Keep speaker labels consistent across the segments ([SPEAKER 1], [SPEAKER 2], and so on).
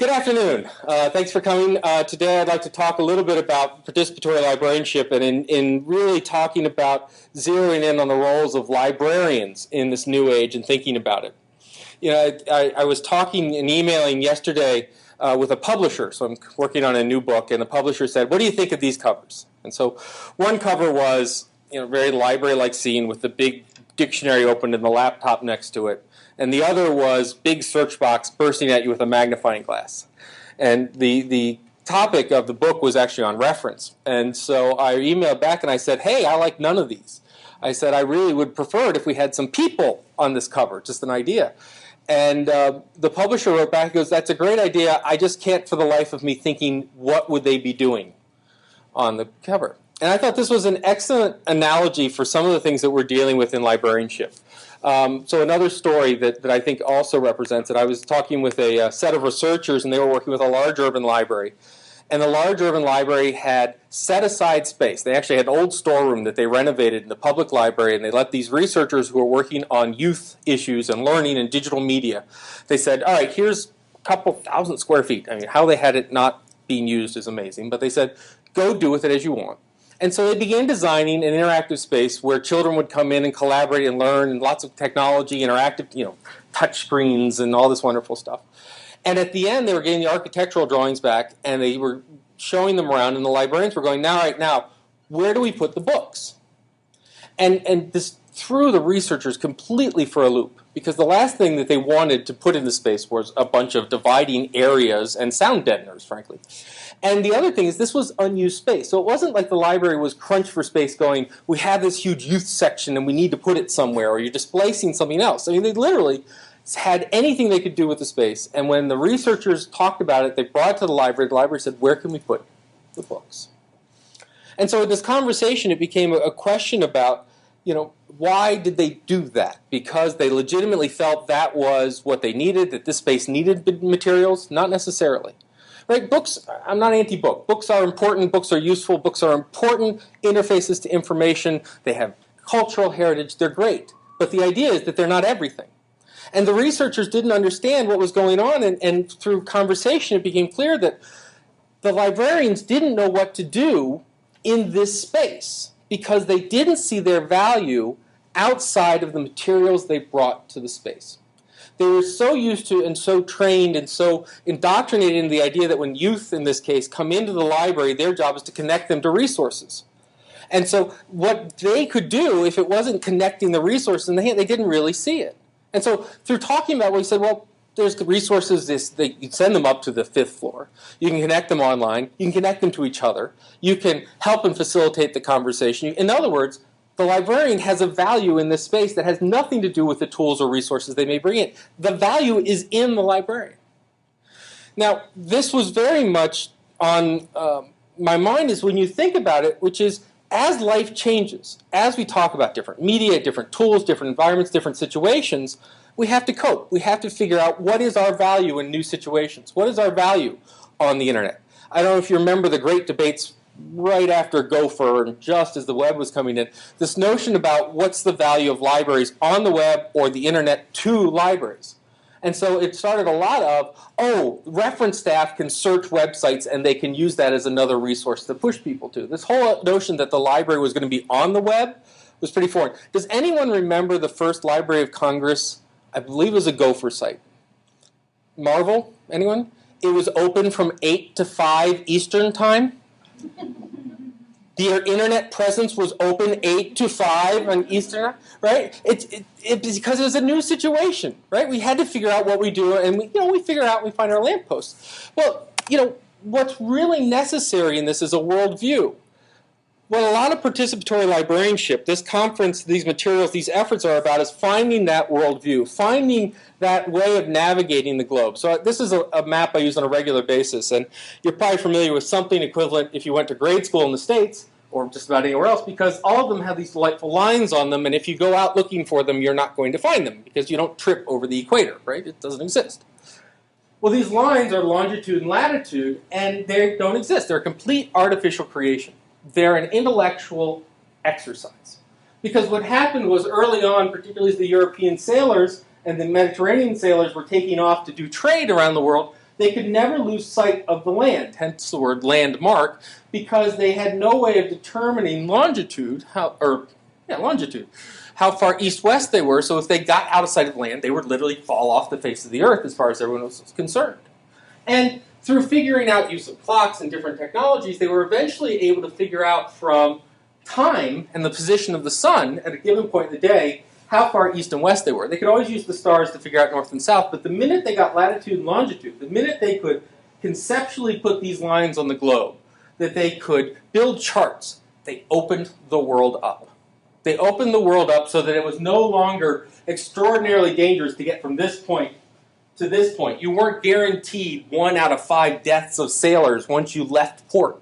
[SPEAKER 1] Good afternoon. Thanks for coming. Today I'd like to talk a little bit about participatory librarianship and in really talking about zeroing in on the roles of librarians in this new age and thinking about it. You know, I was talking and emailing yesterday with a publisher, so I'm working on a new book, and the publisher said, "What do you think of these covers?" And so one cover was, very library-like scene with the big dictionary opened and the laptop next to it. And the other was big search box bursting at you with a magnifying glass. And the topic of the book was actually on reference. And so I emailed back and I said, hey, I like none of these. I said, I really would prefer it if we had some people on this cover, just an idea. And the publisher wrote back and goes, that's a great idea. I just can't for the life of me thinking, what would they be doing on the cover? And I thought this was an excellent analogy for some of the things that we're dealing with in librarianship. So another story that I think also represents it, I was talking with a set of researchers, and they were working with a large urban library. And the large urban library had set aside space. They actually had an old storeroom that they renovated in the public library, and they let these researchers who were working on youth issues and learning and digital media, they said, all right, here's a couple thousand square feet. I mean, how they had it not being used is amazing. But they said, go do with it as you want. And so they began designing an interactive space where children would come in and collaborate and learn, and lots of technology, interactive, touch screens and all this wonderful stuff. And at the end, they were getting the architectural drawings back, and they were showing them around, and the librarians were going, now, where do we put the books? And this threw the researchers completely for a loop, because the last thing that they wanted to put in the space was a bunch of dividing areas and sound deadeners, frankly. And the other thing is this was unused space. So it wasn't like the library was crunched for space going, we have this huge youth section and we need to put it somewhere, or you're displacing something else. I mean, they literally had anything they could do with the space. And when the researchers talked about it, they brought it to the library said, where can we put the books? And so in this conversation, it became a question about, why did they do that? Because they legitimately felt that was what they needed, that this space needed materials? Not necessarily. Right? Books, I'm not anti-book. Books are important. Books are useful. Books are important interfaces to information. They have cultural heritage. They're great. But the idea is that they're not everything. And the researchers didn't understand what was going on, and through conversation it became clear that the librarians didn't know what to do in this space because they didn't see their value outside of the materials they brought to the space. They were so used to and so trained and so indoctrinated in the idea that when youth, in this case, come into the library, their job is to connect them to resources. And so what they could do, if it wasn't connecting the resources in the hand, they didn't really see it. And so through talking about it, we said, well, there's resources, you can send them up to the 5th floor. You can connect them online. You can connect them to each other. You can help and facilitate the conversation. In other words, the librarian has a value in this space that has nothing to do with the tools or resources they may bring in. The value is in the librarian. Now, this was very much on my mind is when you think about it, which is as life changes, as we talk about different media, different tools, different environments, different situations, we have to cope. We have to figure out what is our value in new situations. What is our value on the internet? I don't know if you remember the great debates right after Gopher and just as the web was coming in, this notion about what's the value of libraries on the web or the internet to libraries. And so it started a lot of, reference staff can search websites and they can use that as another resource to push people to. This whole notion that the library was going to be on the web was pretty foreign. Does anyone remember the first Library of Congress? I believe it was a Gopher site. Marvel? Anyone? It was open from 8 to 5 Eastern time. Their internet presence was open 8 to 5 on Eastern, right? It's because it was a new situation, right? We had to figure out what we do, and we figure out, we find our lampposts. Well, what's really necessary in this is a worldview. What a lot of participatory librarianship, this conference, these materials, these efforts are about is finding that worldview, finding that way of navigating the globe. So this is a map I use on a regular basis, and you're probably familiar with something equivalent if you went to grade school in the States or just about anywhere else, because all of them have these delightful lines on them, and if you go out looking for them, you're not going to find them because you don't trip over the equator, right? It doesn't exist. Well, these lines are longitude and latitude, and they don't exist. They're a complete artificial creation. They're an intellectual exercise. Because what happened was early on, particularly as the European sailors and the Mediterranean sailors were taking off to do trade around the world, they could never lose sight of the land, hence the word landmark, because they had no way of determining longitude, how far east-west they were, so if they got out of sight of land, they would literally fall off the face of the earth as far as everyone else was concerned. And through figuring out use of clocks and different technologies, they were eventually able to figure out from time and the position of the sun at a given point in the day how far east and west they were. They could always use the stars to figure out north and south, but the minute they got latitude and longitude, the minute they could conceptually put these lines on the globe, that they could build charts, they opened the world up. They opened the world up so that it was no longer extraordinarily dangerous to get from this point to this point. You weren't guaranteed 1 out of 5 deaths of sailors once you left port.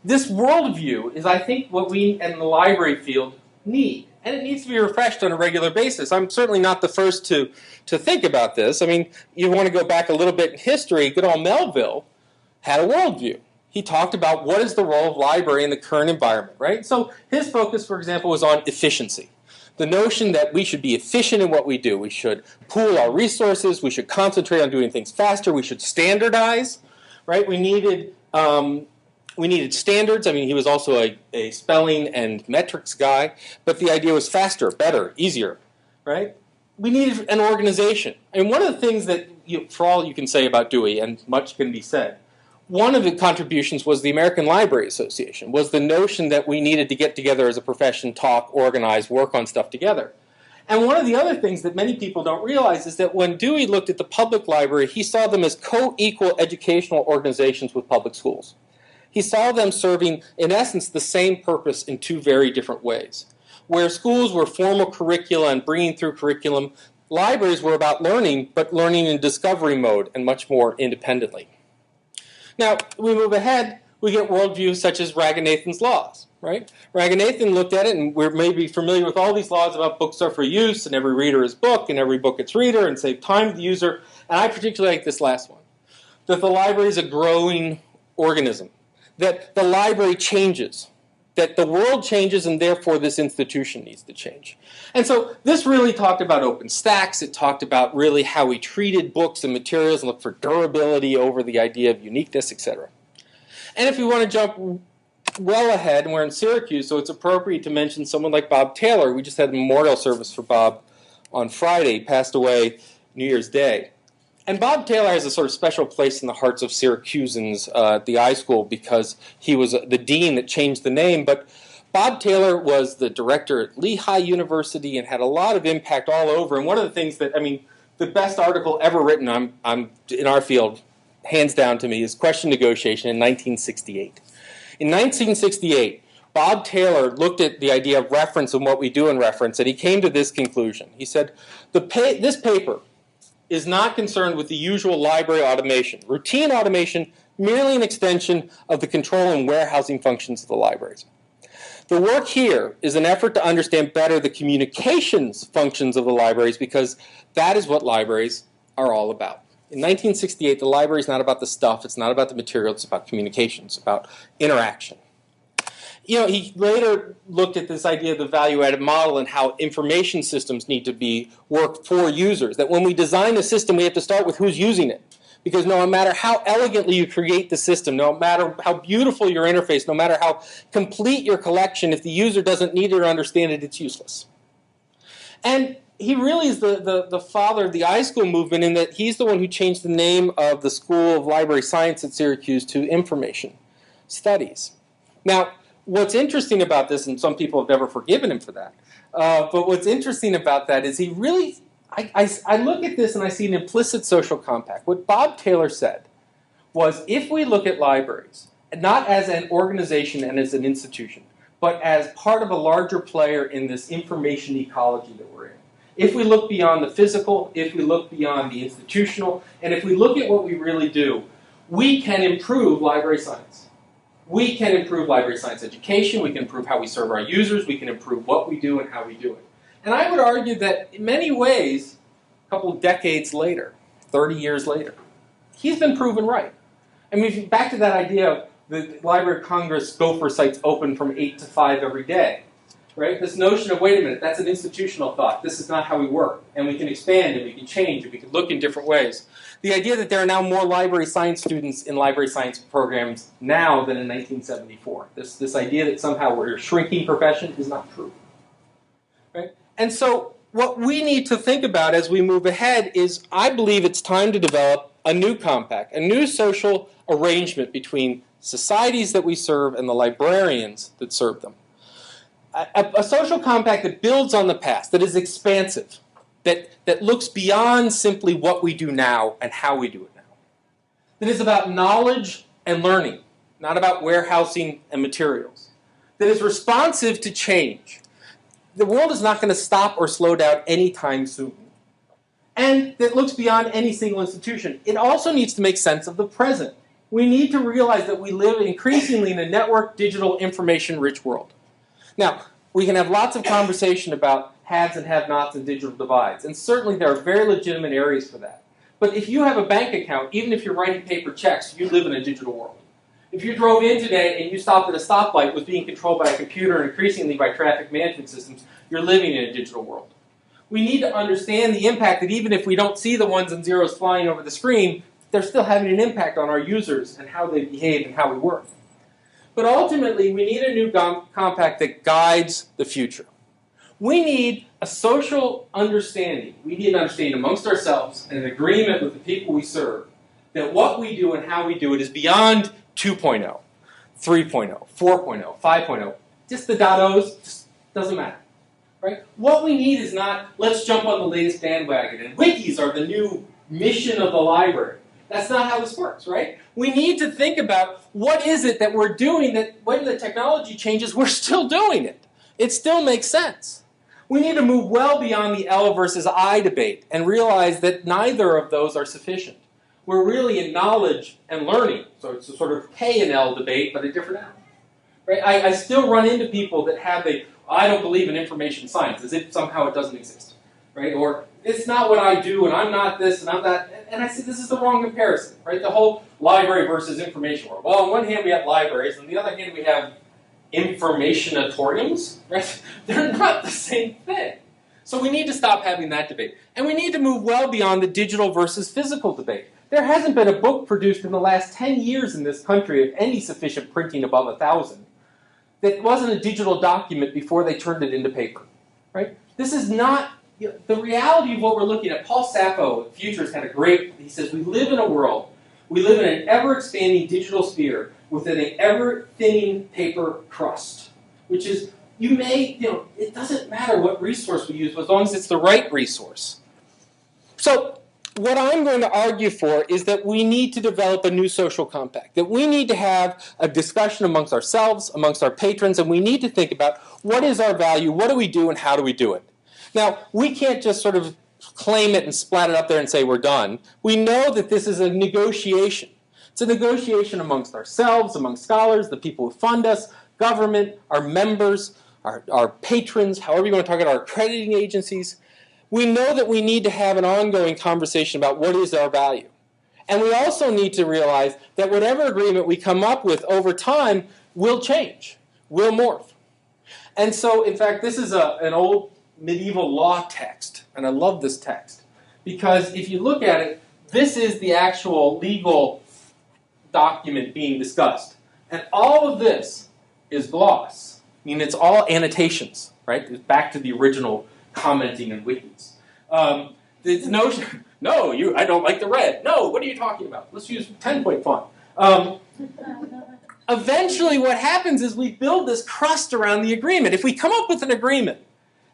[SPEAKER 1] This worldview is, I think, what we in the library field need. And it needs to be refreshed on a regular basis. I'm certainly not the first to think about this. I mean, you want to go back a little bit in history, good old Melville had a worldview. He talked about what is the role of library in the current environment, right? So his focus, for example, was on efficiency. The notion that we should be efficient in what we do. We should pool our resources. We should concentrate on doing things faster. We should standardize, right? We needed standards. I mean, he was also a spelling and metrics guy, but the idea was faster, better, easier, right? We needed an organization. And one of the things that, for all you can say about Dewey, and much can be said, one of the contributions was the American Library Association, was the notion that we needed to get together as a profession, talk, organize, work on stuff together. And one of the other things that many people don't realize is that when Dewey looked at the public library, he saw them as co-equal educational organizations with public schools. He saw them serving, in essence, the same purpose in 2 very different ways. Where schools were formal curricula and bringing through curriculum, libraries were about learning, but learning in discovery mode and much more independently. Now, we move ahead, we get worldviews such as Raganathan's laws, right? Raganathan looked at it, and we're maybe familiar with all these laws about books are for use, and every reader is book, and every book its reader, and save time to the user. And I particularly like this last one, that the library is a growing organism, that the library changes, that the world changes, and therefore this institution needs to change. And so this really talked about open stacks. It talked about really how we treated books and materials and looked for durability over the idea of uniqueness, etc. And if we want to jump well ahead, and we're in Syracuse, so it's appropriate to mention someone like Bob Taylor. We just had a memorial service for Bob on Friday. He passed away New Year's Day. And Bob Taylor has a sort of special place in the hearts of Syracusans at the iSchool because he was the dean that changed the name. But Bob Taylor was the director at Lehigh University and had a lot of impact all over. And one of the things that, I mean, the best article ever written I'm in our field, hands down to me, is Question Negotiation in 1968. In 1968, Bob Taylor looked at the idea of reference and what we do in reference, and he came to this conclusion. He said, this paper is not concerned with the usual library automation. Routine automation, merely an extension of the control and warehousing functions of the libraries. The work here is an effort to understand better the communications functions of the libraries because that is what libraries are all about. In 1968, the library is not about the stuff, it's not about the material, it's about communications, about interaction. You know, he later looked at this idea of the value-added model and how information systems need to be worked for users. That when we design a system, we have to start with who's using it. Because no matter how elegantly you create the system, no matter how beautiful your interface, no matter how complete your collection, if the user doesn't need it or understand it, it's useless. And he really is the father of the iSchool movement in that he's the one who changed the name of the School of Library Science at Syracuse to Information Studies. Now, what's interesting about this, and some people have never forgiven him for that, but what's interesting about that is he really, I look at this and I see an implicit social compact. What Bob Taylor said was if we look at libraries, not as an organization and as an institution, but as part of a larger player in this information ecology that we're in, if we look beyond the physical, if we look beyond the institutional, and if we look at what we really do, we can improve library science. We can improve library science education, we can improve how we serve our users, we can improve what we do and how we do it. And I would argue that in many ways, a couple of decades later, 30 years later, he's been proven right. I mean, back to that idea of the Library of Congress Gopher sites open from 8 to 5 every day. right? This notion of, wait a minute, that's an institutional thought. This is not how we work. And we can expand and we can change and we can look in different ways. The idea that there are now more library science students in library science programs now than in 1974. This idea that somehow we're a shrinking profession is not true. Right? And so what we need to think about as we move ahead is, I believe it's time to develop a new compact, a new social arrangement between societies that we serve and the librarians that serve them. A social compact that builds on the past, that is expansive, that looks beyond simply what we do now and how we do it now. That is about knowledge and learning, not about warehousing and materials. That is responsive to change. The world is not going to stop or slow down anytime soon. And that looks beyond any single institution. It also needs to make sense of the present. We need to realize that we live increasingly in a network, digital, information-rich world. Now, we can have lots of conversation about haves and have-nots and digital divides, and certainly there are very legitimate areas for that. But if you have a bank account, even if you're writing paper checks, you live in a digital world. If you drove in today and you stopped at a stoplight was being controlled by a computer and increasingly by traffic management systems, you're living in a digital world. We need to understand the impact that even if we don't see the ones and zeros flying over the screen, they're still having an impact on our users and how they behave and how we work. But ultimately, we need a new compact that guides the future. We need a social understanding. We need an understanding amongst ourselves and an agreement with the people we serve that what we do and how we do it is beyond 2.0, 3.0, 4.0, 5.0. Just the .os, just doesn't matter. Right? What we need is not, let's jump on the latest bandwagon, and wikis are the new mission of the library. That's not how this works, right? We need to think about what is it that we're doing that when the technology changes, we're still doing it. It still makes sense. We need to move well beyond the L versus I debate and realize that neither of those are sufficient. We're really in knowledge and learning, so it's a sort of K and L debate, but a different L. Right? I still run into people that have I don't believe in information science, as if somehow it doesn't exist. Right? Or, it's not what I do, and I'm not this, and I'm that. And I say, this is the wrong comparison. Right? The whole library versus information world. Well, on one hand, we have libraries, and on the other hand, we have informationatoriums. Right? They're not the same thing. So we need to stop having that debate. And we need to move well beyond the digital versus physical debate. There hasn't been a book produced in the last 10 years in this country of any sufficient printing above 1,000 that wasn't a digital document before they turned it into paper. Right? This is not the reality of what we're looking at. Paul Sappho, Futures, had a great, he says, we live in an ever-expanding digital sphere within an ever-thinning paper crust, which is, it doesn't matter what resource we use as long as it's the right resource. So, what I'm going to argue for is that we need to develop a new social compact, that we need to have a discussion amongst ourselves, amongst our patrons, and we need to think about what is our value, what do we do, and how do we do it. Now, we can't just sort of claim it and splat it up there and say we're done. We know that this is a negotiation. It's a negotiation amongst ourselves, amongst scholars, the people who fund us, government, our members, our patrons, however you want to talk about our accrediting agencies. We know that we need to have an ongoing conversation about what is our value. And we also need to realize that whatever agreement we come up with over time will change, will morph. And so, in fact, this is an old medieval law text, and I love this text, because if you look at it, this is the actual legal document being discussed. And all of this is gloss. I mean, it's all annotations, right? It's back to the original commenting in wikis. It's I don't like the red. No, what are you talking about? Let's use 10-point font. Eventually what happens is we build this crust around the agreement. If we come up with an agreement,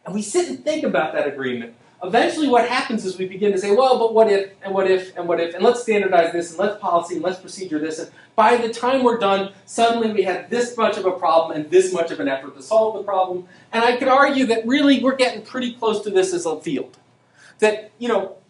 [SPEAKER 1] and we sit and think about that agreement, eventually what happens is we begin to say, well, but what if, and what if, and what if, and let's standardize this, and let's policy, and let's procedure this, and by the time we're done, suddenly we have this much of a problem and this much of an effort to solve the problem. And I could argue that really we're getting pretty close to this as a field. That,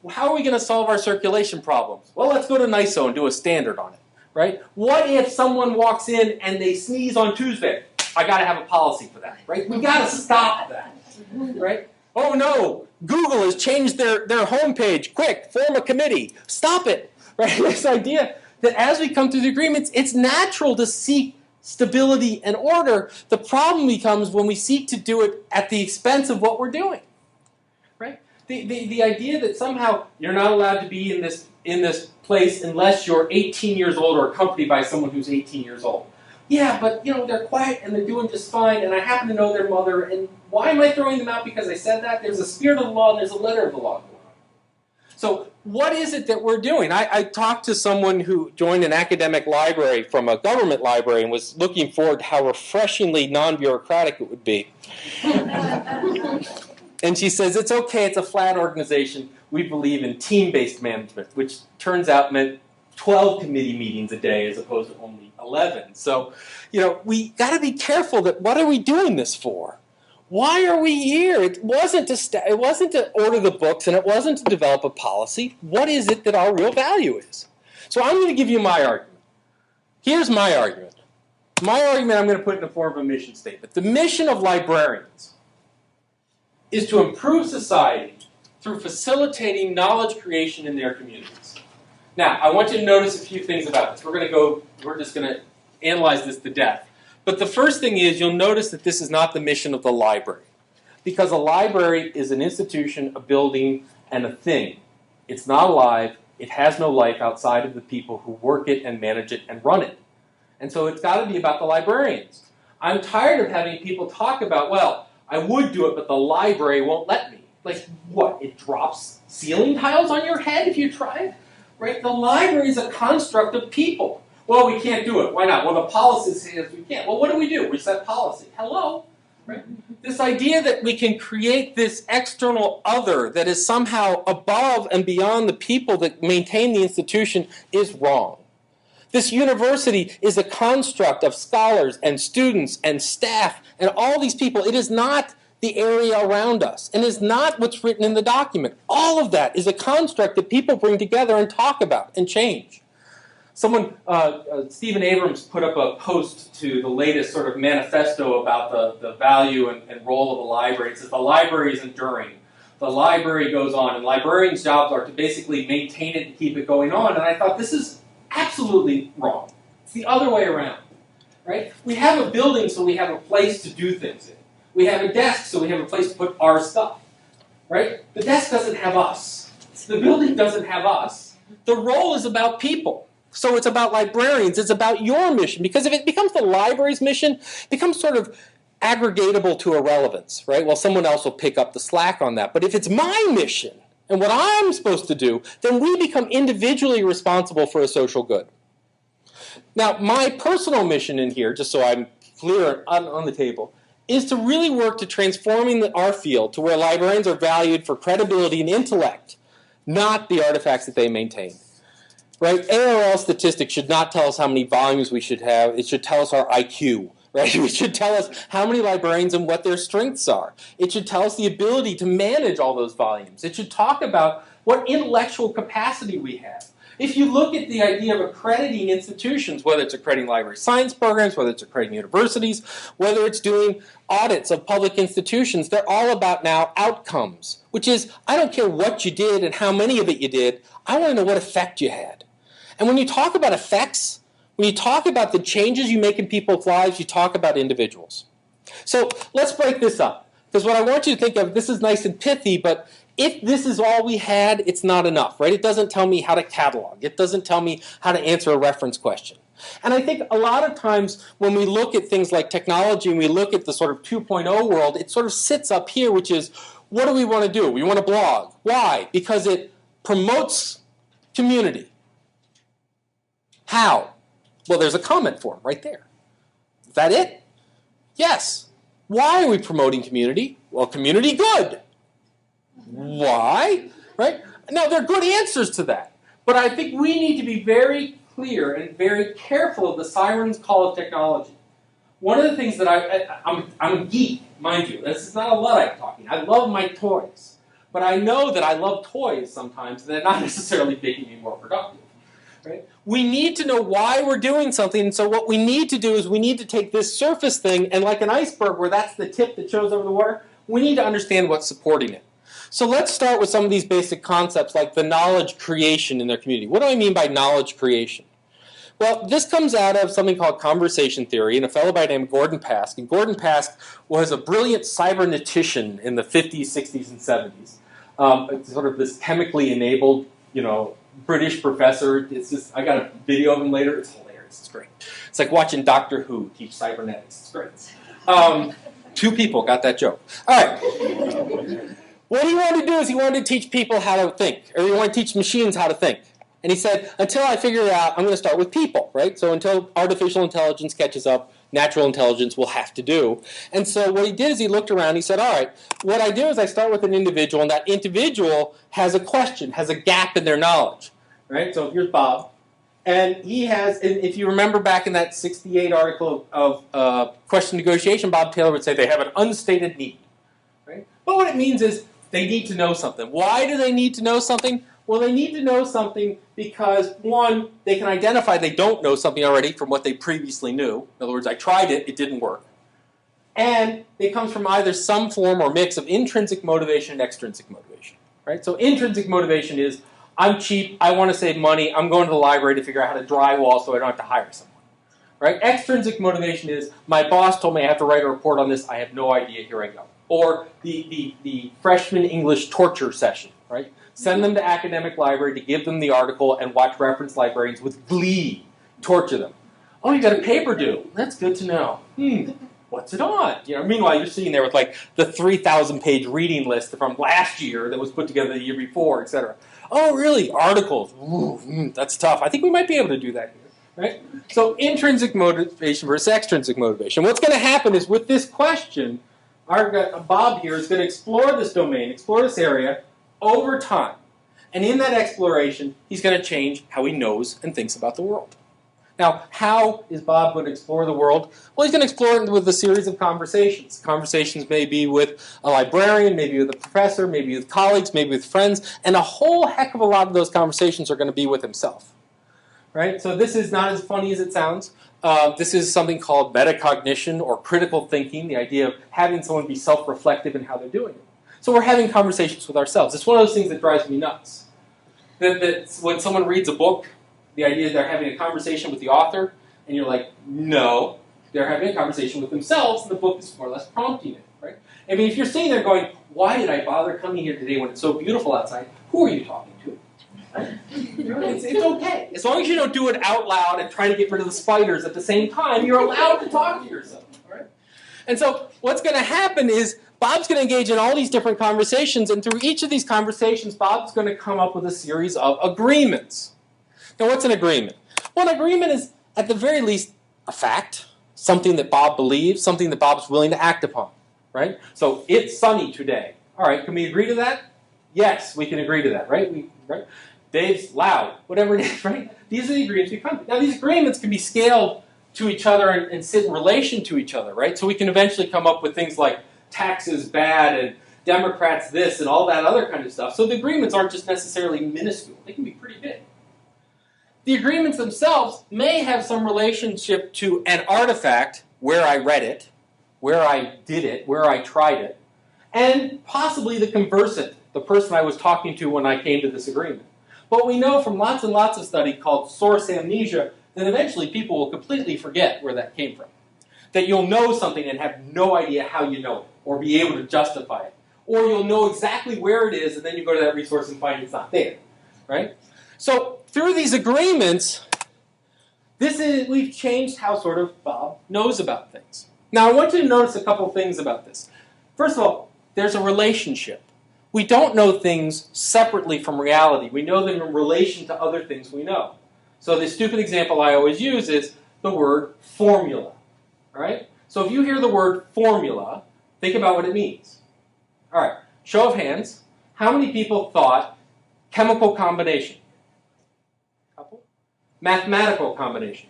[SPEAKER 1] how are we going to solve our circulation problems? Well, let's go to NISO and do a standard on it, right? What if someone walks in and they sneeze on Tuesday? I got to have a policy for that, right? We got to stop that, right? Oh no, Google has changed their homepage. Quick, form a committee. Stop it, right? This idea that as we come to the agreements, it's natural to seek stability, and order. The problem becomes when we seek to do it at the expense of what we're doing. Right? The idea that somehow you're not allowed to be in this place unless you're 18 years old or accompanied by someone who's 18 years old. Yeah, but they're quiet and they're doing just fine, and I happen to know their mother, and why am I throwing them out because I said that? There's a spirit of the law and there's a letter of the law. So what is it that we're doing? I talked to someone who joined an academic library from a government library and was looking forward to how refreshingly non-bureaucratic it would be. And she says, it's okay, it's a flat organization. We believe in team-based management, which turns out meant 12 committee meetings a day as opposed to only 11. So, we got to be careful that what are we doing this for? Why are we here? It wasn't to order the books, and it wasn't to develop a policy. What is it that our real value is? So I'm going to give you my argument. Here's my argument. My argument I'm going to put in the form of a mission statement. The mission of librarians is to improve society through facilitating knowledge creation in their communities. Now, I want you to notice a few things about this. We're just going to analyze this to death. But the first thing is you'll notice that this is not the mission of the library. Because a library is an institution, a building, and a thing. It's not alive. It has no life outside of the people who work it and manage it and run it. And so it's got to be about the librarians. I'm tired of having people talk about, well, I would do it, but the library won't let me. Like, what? It drops ceiling tiles on your head if you try it? Right? The library is a construct of people. Well, we can't do it. Why not? Well, the policy says we can't. Well, what do? We set policy. Hello? Right? This idea that we can create this external other that is somehow above and beyond the people that maintain the institution is wrong. This university is a construct of scholars and students and staff and all these people. It is not the area around us, and is not what's written in the document. All of that is a construct that people bring together and talk about and change. Someone, Stephen Abrams, put up a post to the latest sort of manifesto about the value and role of the library. It says the library is enduring. The library goes on, and librarians' jobs are to basically maintain it and keep it going on. And I thought, this is absolutely wrong. It's the other way around, right? We have a building so we have a place to do things in. We have a desk so we have a place to put our stuff, right? The desk doesn't have us. The building doesn't have us. The role is about people. So it's about librarians. It's about your mission. Because if it becomes the library's mission, it becomes sort of aggregatable to irrelevance, right? Well, someone else will pick up the slack on that. But if it's my mission and what I'm supposed to do, then we become individually responsible for a social good. Now, my personal mission in here, just so I'm clear on the table, is to really work to transforming our field to where librarians are valued for credibility and intellect, not the artifacts that they maintain. Right? ARL statistics should not tell us how many volumes we should have. It should tell us our IQ. Right? It should tell us how many librarians and what their strengths are. It should tell us the ability to manage all those volumes. It should talk about what intellectual capacity we have. If you look at the idea of accrediting institutions, whether it's accrediting library science programs, whether it's accrediting universities, whether it's doing audits of public institutions, they're all about now outcomes, which is, I don't care what you did and how many of it you did, I want to know what effect you had. And when you talk about effects, when you talk about the changes you make in people's lives, you talk about individuals. So let's break this up. Because what I want you to think of, this is nice and pithy, but if this is all we had, it's not enough, right? It doesn't tell me how to catalog. It doesn't tell me how to answer a reference question. And I think a lot of times when we look at things like technology and we look at the sort of 2.0 world, it sort of sits up here, which is, what do we want to do? We want to blog. Why? Because it promotes community. How? Well, there's a comment form right there. Is that it? Yes. Why are we promoting community? Well, community good. Why? Right? Now, there are good answers to that. But I think we need to be very clear and very careful of the siren's call of technology. One of the things that I'm a geek, mind you. This is not a Luddite talking. I love my toys. But I know that I love toys sometimes, and they're not necessarily making me more productive. Right? We need to know why we're doing something, and so what we need to do is we need to take this surface thing, and like an iceberg where that's the tip that shows over the water, we need to understand what's supporting it. So let's start with some of these basic concepts like the knowledge creation in their community. What do I mean by knowledge creation? Well, this comes out of something called conversation theory and a fellow by the name of Gordon Pask. And Gordon Pask was a brilliant cybernetician in the 50s, 60s, and 70s. Sort of this chemically enabled, British professor. It's just, I got a video of him later. It's hilarious. It's great. It's like watching Doctor Who teach cybernetics. It's great. 2 people got that joke. All right. What he wanted to do is he wanted to teach people how to think, or he wanted to teach machines how to think. And he said, until I figure it out, I'm going to start with people, right? So until artificial intelligence catches up, natural intelligence will have to do. And so what he did is he looked around, he said, all right, what I do is I start with an individual, and that individual has a question, has a gap in their knowledge, right? So here's Bob. And he has, if you remember back in that 68 article of question negotiation, Bob Taylor would say they have an unstated need, right? But what it means is they need to know something. Why do they need to know something? Well, they need to know something because, one, they can identify they don't know something already from what they previously knew. In other words, I tried it, it didn't work. And it comes from either some form or mix of intrinsic motivation and extrinsic motivation, right? So intrinsic motivation is, I'm cheap, I want to save money, I'm going to the library to figure out how to drywall so I don't have to hire someone, right? Extrinsic motivation is, my boss told me I have to write a report on this, I have no idea, here I go. Or the freshman English torture session, right? Send them to academic library to give them the article and watch reference librarians with glee torture them. Oh, you got a paper due. That's good to know. What's it on? Meanwhile, you're sitting there with like the 3,000-page reading list from last year that was put together the year before, etc. Oh, really? Articles. Ooh, that's tough. I think we might be able to do that here, right? So intrinsic motivation versus extrinsic motivation. What's going to happen is with this question, our Bob here is going to explore this domain, explore this area, over time. And in that exploration, he's going to change how he knows and thinks about the world. Now, how is Bob going to explore the world? Well, he's going to explore it with a series of conversations. Conversations may be with a librarian, maybe with a professor, maybe with colleagues, maybe with friends, and a whole heck of a lot of those conversations are going to be with himself. Right? So this is not as funny as it sounds. This is something called metacognition or critical thinking, the idea of having someone be self-reflective in how they're doing it. So we're having conversations with ourselves. It's one of those things that drives me nuts. That when someone reads a book, the idea is they're having a conversation with the author, and you're like, no, they're having a conversation with themselves, and the book is more or less prompting it, right? I mean, if you're sitting there going, why did I bother coming here today when it's so beautiful outside? Who are you talking to? Right? It's okay. As long as you don't do it out loud and try to get rid of the spiders at the same time, you're allowed to talk to yourself, right? And so what's going to happen is Bob's going to engage in all these different conversations, and through each of these conversations, Bob's going to come up with a series of agreements. Now, what's an agreement? Well, an agreement is, at the very least, a fact, something that Bob believes, something that Bob's willing to act upon, right? So, it's sunny today. All right, can we agree to that? Yes, we can agree to that, right? Right? Dave's loud, whatever it is, right? These are the agreements we come to. Now, these agreements can be scaled to each other and sit in relation to each other, right? So we can eventually come up with things like taxes bad and Democrats this and all that other kind of stuff. So the agreements aren't just necessarily minuscule. They can be pretty big. The agreements themselves may have some relationship to an artifact, where I read it, where I did it, where I tried it, and possibly the conversant, the person I was talking to when I came to this agreement. But we know from lots and lots of study called source amnesia that eventually people will completely forget where that came from. That you'll know something and have no idea how you know it, or be able to justify it. Or you'll know exactly where it is, and then you go to that resource and find it's not there. Right? So through these agreements, we've changed how sort of Bob knows about things. Now I want you to notice a couple things about this. First of all, there's a relationship. We don't know things separately from reality. We know them in relation to other things we know. So the stupid example I always use is the word formula. All right? So if you hear the word formula, think about what it means. All right, show of hands. How many people thought chemical combination? Couple? Mathematical combination.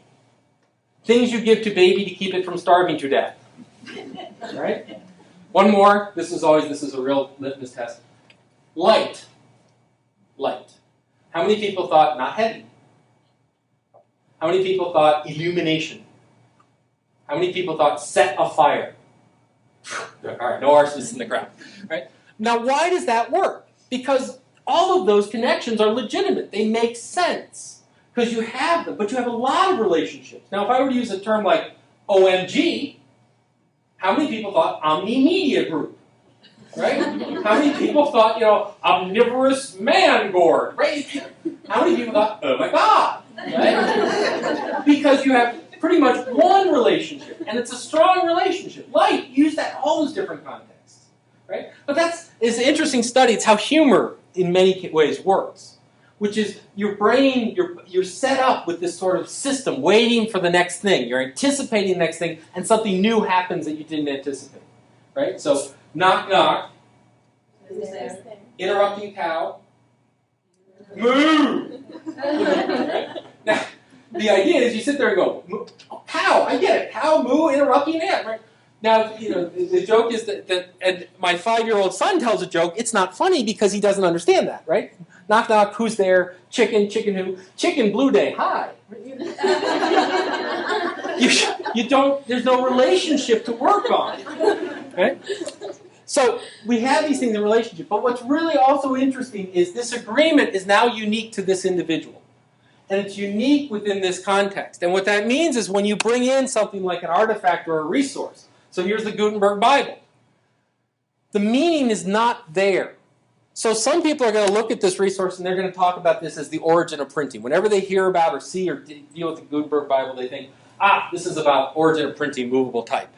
[SPEAKER 1] Things you give to baby to keep it from starving to death. All right? One more. This is a real litmus test. Light. Light. How many people thought not heavy? How many people thought illumination? How many people thought set a fire? All right, no arsonists in the crowd. Right? Now, why does that work? Because all of those connections are legitimate. They make sense. because you have them, but you have a lot of relationships. Now, if I were to use a term like OMG, how many people thought Omni-Media Group? Right? How many people thought, omnivorous man gourd? Right? How many people thought, oh my God? Right? Because you have pretty much one relationship, and it's a strong relationship. Light, use that in all those different contexts. Right? But it's an interesting study. It's how humor, in many ways, works. Which is your brain, you're set up with this sort of system, waiting for the next thing. You're anticipating the next thing, and something new happens that you didn't anticipate. Right? So, knock, knock. Interrupting cow. Moo! Right? Now, the idea is you sit there and go, oh, cow, I get it. Cow, moo, interrupting ant. Right? Now, the joke is that, and my 5-year-old son tells a joke, it's not funny because he doesn't understand that, right? Knock, knock, who's there? Chicken who? Chicken, blue day, hi. You don't, there's no relationship to work on, right? So we have these things in relationship, but what's really also interesting is this agreement is now unique to this individual. And it's unique within this context. And what that means is when you bring in something like an artifact or a resource, so here's the Gutenberg Bible, the meaning is not there. So some people are going to look at this resource and they're going to talk about this as the origin of printing. Whenever they hear about or see or deal with the Gutenberg Bible, they think, this is about origin of printing, movable type.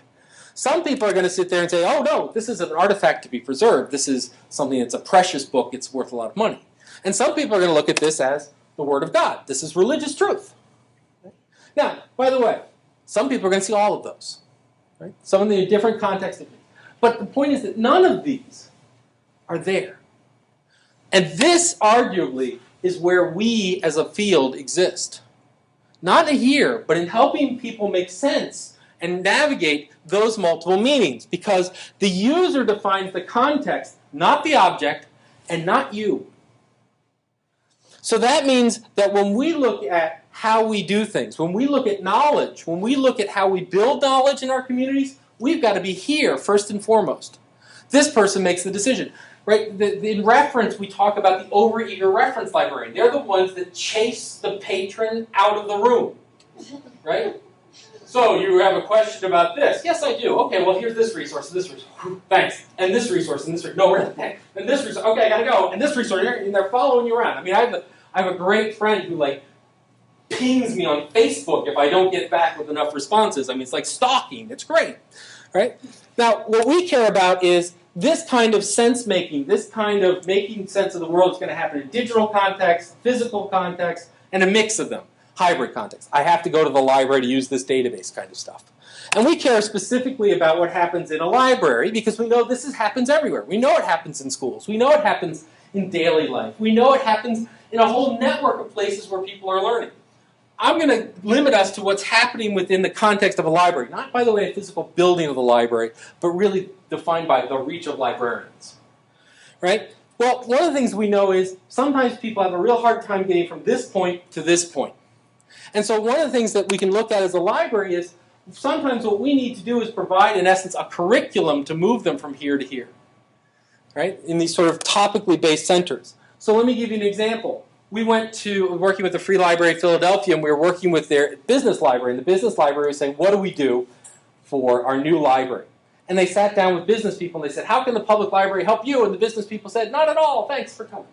[SPEAKER 1] Some people are going to sit there and say, oh no, this is an artifact to be preserved. This is something that's a precious book. It's worth a lot of money. And some people are going to look at this as the Word of God. This is religious truth. Now, by the way, some people are going to see all of those. Right? Some of them in different contexts. But the point is that none of these are there. And this, arguably, is where we as a field exist. Not here, but in helping people make sense and navigate those multiple meanings. Because the user defines the context, not the object, and not you. So that means that when we look at how we do things, when we look at knowledge, when we look at how we build knowledge in our communities, we've got to be here first and foremost. This person makes the decision. Right? In reference, we talk about the overeager reference librarian. They're the ones that chase the patron out of the room. Right? So, you have a question about this. Yes, I do. Okay, well, here's this resource, and this resource. Thanks. And this resource, and this resource. No, we're not. And this resource. Okay, I got to go. And this resource. And they're following you around. I mean, I have a great friend who, pings me on Facebook if I don't get back with enough responses. I mean, it's like stalking. It's great. Right? Now, what we care about is this kind of sense-making, this kind of making sense of the world is going to happen in digital context, physical context, and a mix of them. Hybrid context. I have to go to the library to use this database kind of stuff. And we care specifically about what happens in a library because we know this happens everywhere. We know it happens in schools. We know it happens in daily life. We know it happens in a whole network of places where people are learning. I'm going to limit us to what's happening within the context of a library. Not, by the way, a physical building of the library, but really defined by the reach of librarians. Right? Well, one of the things we know is sometimes people have a real hard time getting from this point to this point. And so one of the things that we can look at as a library is sometimes what we need to do is provide, in essence, a curriculum to move them from here to here. Right? In these sort of topically based centers. So let me give you an example. We went to working with the Free Library of Philadelphia, and we were working with their business library. And the business library was saying, what do we do for our new library? And they sat down with business people, and they said, how can the public library help you? And the business people said, not at all, thanks for coming.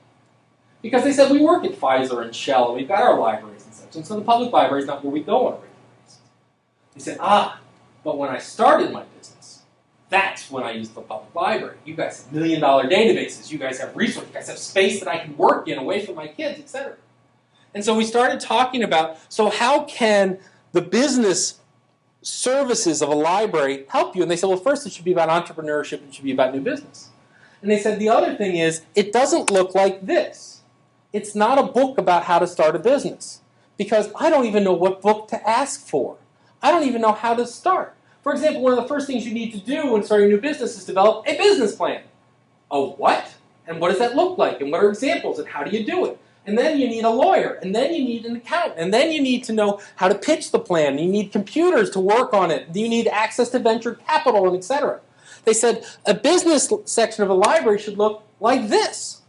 [SPEAKER 1] Because they said, we work at Pfizer and Shell, and we've got our libraries and such. And so the public library is not where we go on a regular basis. They said, but when I started my business, that's when I used the public library. You guys have $1 million databases. You guys have resources. You guys have space that I can work in away from my kids, etc. And so we started talking about, so how can the business services of a library help you? And they said, well, first it should be about entrepreneurship. It should be about new business. And they said the other thing is, it doesn't look like this. It's not a book about how to start a business. Because I don't even know what book to ask for. I don't even know how to start. For example, one of the first things you need to do when starting a new business is develop a business plan. A what? And what does that look like? And what are examples? And how do you do it? And then you need a lawyer. And then you need an accountant. And then you need to know how to pitch the plan. You need computers to work on it. You need access to venture capital, and etc. They said a business section of a library should look like this.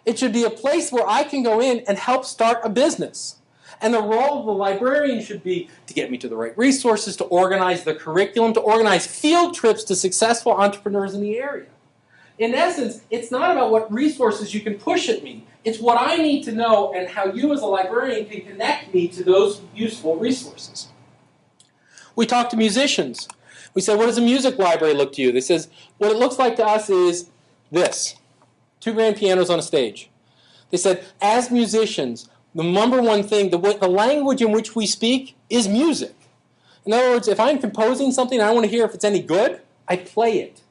[SPEAKER 1] It should be a place where I can go in and help start a business. And the role of the librarian should be to get me to the right resources, to organize the curriculum, to organize field trips to successful entrepreneurs in the area. In essence, it's not about what resources you can push at me. It's what I need to know and how you as a librarian can connect me to those useful resources. We talk to musicians. We say, what does a music library look to you? They says, what it looks like to us is this. 2 grand pianos on a stage. They said, as musicians, the number one thing, the language in which we speak is music. In other words, if I'm composing something and I want to hear if it's any good, I play it.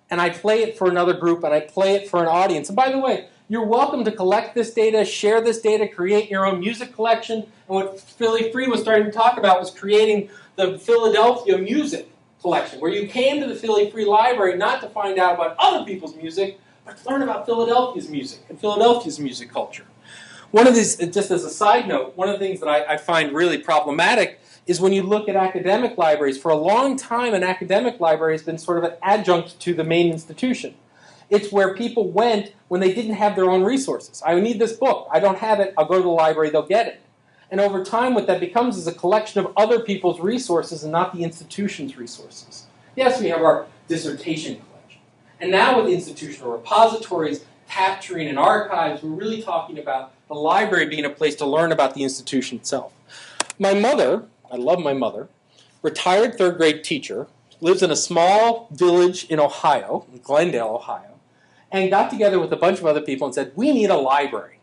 [SPEAKER 1] And I play it for another group, and I play it for an audience. And by the way, you're welcome to collect this data, share this data, create your own music collection. And what Philly Free was starting to talk about was creating the Philadelphia Music Collection, where you came to the Philly Free Library not to find out about other people's music, but to learn about Philadelphia's music and Philadelphia's music culture. One of these, just as a side note, one of the things that I find really problematic is when you look at academic libraries. For a long time, an academic library has been sort of an adjunct to the main institution. It's where people went when they didn't have their own resources. I need this book. I don't have it. I'll go to the library. They'll get it. And over time, what that becomes is a collection of other people's resources and not the institution's resources. Yes, we have our dissertation collection. And now with institutional repositories, capturing and archives, we're really talking about the library being a place to learn about the institution itself. My mother, I love my mother, retired 3rd grade teacher, lives in a small village in Ohio, in Glendale, Ohio, and got together with a bunch of other people and said, we need a library.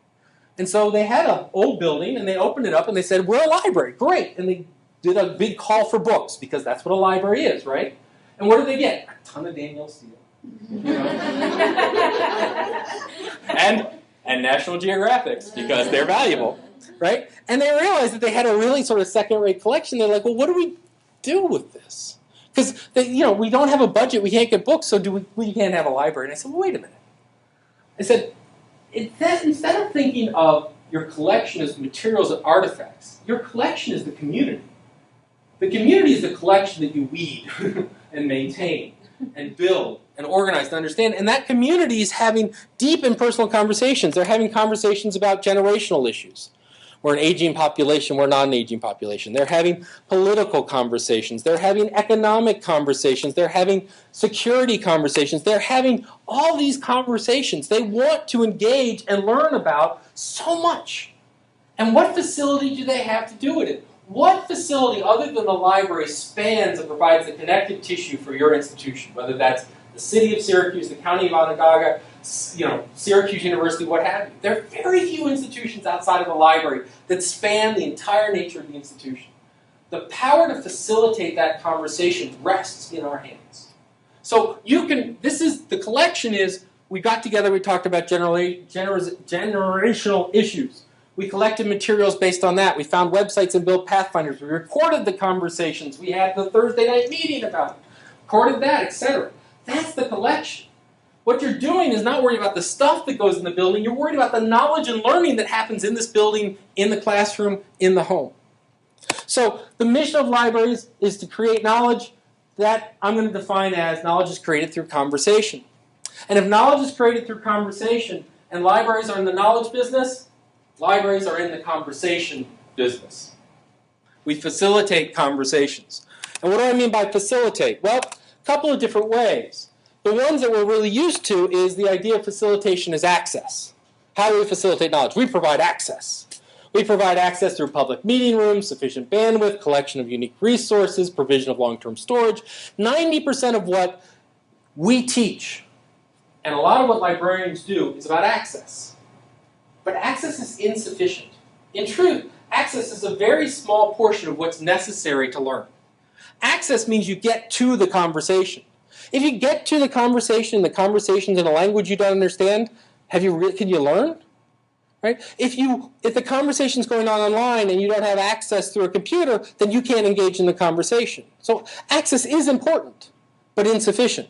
[SPEAKER 1] And so they had an old building, and they opened it up, and they said, we're a library, great. And they did a big call for books, because that's what a library is, right? And what did they get? A ton of Danielle Steele. You know? and National Geographics, because they're valuable, right? And they realized that they had a really sort of second-rate collection. They're like, well, what do we do with this? Because we don't have a budget, we can't get books, so we can't have a library. And I said, well, wait a minute. I said, instead of thinking of your collection as materials and artifacts, your collection is the community. The community is the collection that you weed and maintain and build and organize and understand. And that community is having deep and personal conversations. They're having conversations about generational issues. We're an aging population, we're not an aging population. They're having political conversations. They're having economic conversations. They're having security conversations. They're having all these conversations. They want to engage and learn about so much. And what facility do they have to do it in? What facility other than the library spans and provides the connective tissue for your institution, whether that's the city of Syracuse, the county of Onondaga, Syracuse University, what have you. There are very few institutions outside of the library that span the entire nature of the institution. The power to facilitate that conversation rests in our hands. So the collection is, we got together, we talked about generational issues. We collected materials based on that. We found websites and built pathfinders. We recorded the conversations. We had the Thursday night meeting about it. Recorded that, etc. That's the collection. What you're doing is not worried about the stuff that goes in the building. You're worried about the knowledge and learning that happens in this building, in the classroom, in the home. So the mission of libraries is to create knowledge that I'm going to define as knowledge is created through conversation. And if knowledge is created through conversation, and libraries are in the knowledge business, libraries are in the conversation business. We facilitate conversations. And what do I mean by facilitate? Well, a couple of different ways. The ones that we're really used to is the idea of facilitation as access. How do we facilitate knowledge? We provide access. We provide access through public meeting rooms, sufficient bandwidth, collection of unique resources, provision of long-term storage. 90% of what we teach, and a lot of what librarians do, is about access. But access is insufficient. In truth, access is a very small portion of what's necessary to learn. Access means you get to the conversation. If you get to the conversation's in a language you don't understand, can you learn? Right? If the conversation's going on online and you don't have access through a computer, then you can't engage in the conversation. So access is important, but insufficient.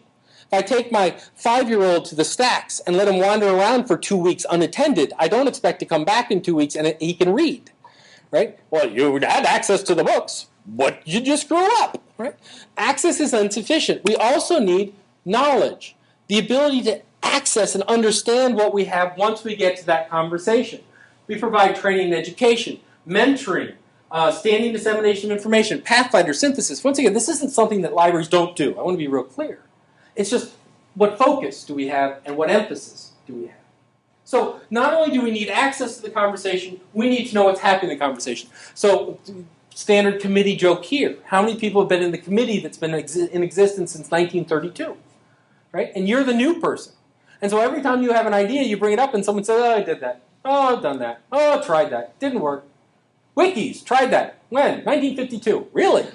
[SPEAKER 1] If I take my 5-year-old to the stacks and let him wander around for 2 weeks unattended, I don't expect to come back in 2 weeks and he can read. Right? Well, you had access to the books, but you just grew up. Right? Access is insufficient. We also need knowledge, the ability to access and understand what we have once we get to that conversation. We provide training and education. mentoring, standing dissemination of information, pathfinder, synthesis. Once again, this isn't something that libraries don't do. I want to be real clear. It's just what focus do we have and what emphasis do we have. So not only do we need access to the conversation, we need to know what's happening in the conversation. So standard committee joke here. How many people have been in the committee that's been in existence since 1932? Right? And you're the new person. And so every time you have an idea, you bring it up and someone says, oh, I did that. Oh, I've done that. Oh, I tried that. Didn't work. Wikis, tried that. When? 1952. Really?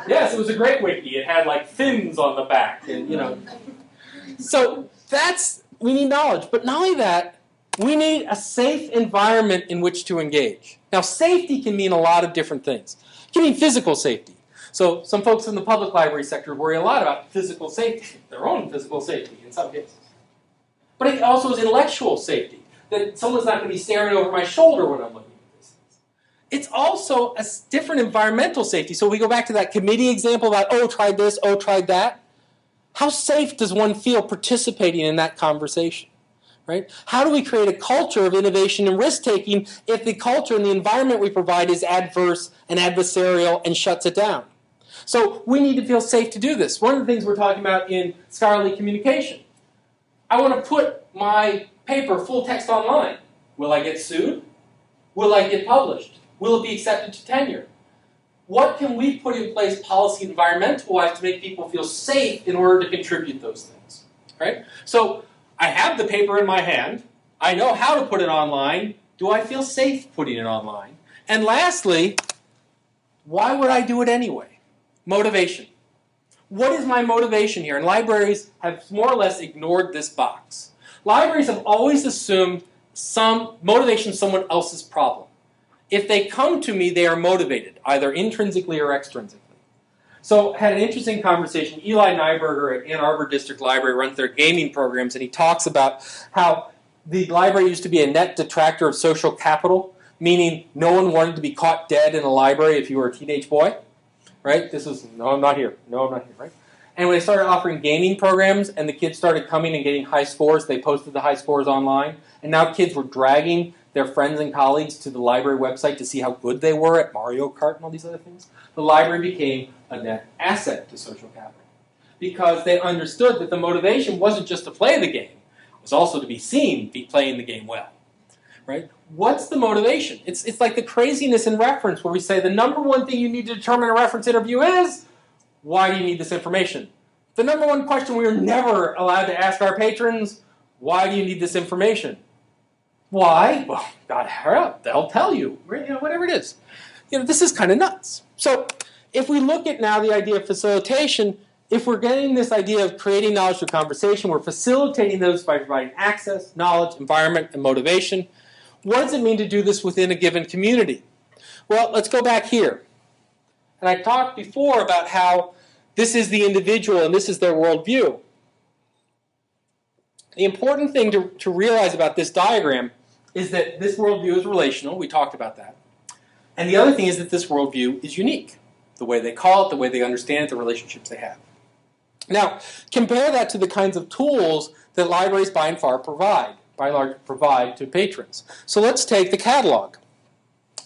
[SPEAKER 1] Yes, it was a great wiki. It had like fins on the back. And, you know. So we need knowledge. But not only that, we need a safe environment in which to engage. Now, safety can mean a lot of different things. It can mean physical safety. So some folks in the public library sector worry a lot about physical safety, their own physical safety in some cases. But it also is intellectual safety, that someone's not going to be staring over my shoulder when I'm looking at these things. It's also a different environmental safety. So we go back to that committee example about, oh, tried this, oh, tried that. How safe does one feel participating in that conversation? Right? How do we create a culture of innovation and risk-taking if the culture and the environment we provide is adverse and adversarial and shuts it down? So we need to feel safe to do this. One of the things we're talking about in scholarly communication. I want to put my paper full text online. Will I get sued? Will I get published? Will it be accepted to tenure? What can we put in place policy environmental-wise to make people feel safe in order to contribute those things? Right? So I have the paper in my hand. I know how to put it online. Do I feel safe putting it online? And lastly, why would I do it anyway? Motivation. What is my motivation here? And libraries have more or less ignored this box. Libraries have always assumed some motivation is someone else's problem. If they come to me, they are motivated, either intrinsically or extrinsically. So I had an interesting conversation. Eli Nyberger at Ann Arbor District Library runs their gaming programs, and he talks about how the library used to be a net detractor of social capital, meaning no one wanted to be caught dead in a library if you were a teenage boy. Right? This was, no, I'm not here. No, I'm not here. Right? And when they started offering gaming programs and the kids started coming and getting high scores, they posted the high scores online. And now kids were dragging their friends and colleagues to the library website to see how good they were at Mario Kart and all these other things. The library became a net asset to social capital because they understood that the motivation wasn't just to play the game. It was also to be seen playing the game well. Right? What's the motivation? It's like the craziness in reference where we say the number one thing you need to determine in a reference interview is, why do you need this information? The number one question we are never allowed to ask our patrons, why do you need this information? Why? Well, God, they'll tell you. Whatever it is. This is kind of nuts. So if we look at now the idea of facilitation, if we're getting this idea of creating knowledge through conversation, we're facilitating those by providing access, knowledge, environment, and motivation. What does it mean to do this within a given community? Well, let's go back here. And I talked before about how this is the individual and this is their worldview. The important thing to realize about this diagram is that this worldview is relational. We talked about that. And the other thing is that this worldview is unique. The way they call it, the way they understand it, the relationships they have. Now, compare that to the kinds of tools that libraries by and large provide to patrons. So let's take the catalog.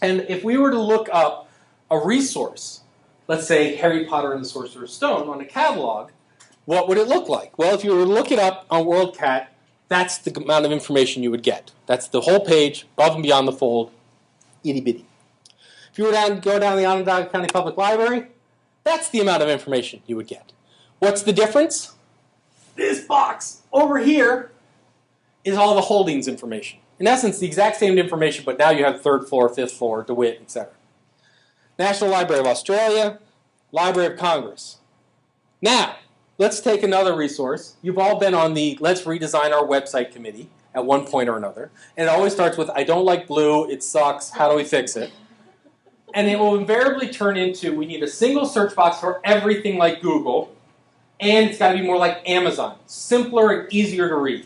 [SPEAKER 1] And if we were to look up a resource, let's say Harry Potter and the Sorcerer's Stone on a catalog, what would it look like? Well, if you were to look it up on WorldCat, that's the amount of information you would get. That's the whole page, above and beyond the fold, itty-bitty. If you were to go down the Onondaga County Public Library, that's the amount of information you would get. What's the difference? This box over here is all the holdings information. In essence, the exact same information, but now you have third floor, fifth floor, DeWitt, etc. National Library of Australia, Library of Congress. Now, let's take another resource. You've all been on the Let's Redesign Our Website committee at one point or another. And it always starts with, I don't like blue, it sucks, how do we fix it? And it will invariably turn into, we need a single search box for everything like Google, and it's got to be more like Amazon, simpler and easier to read.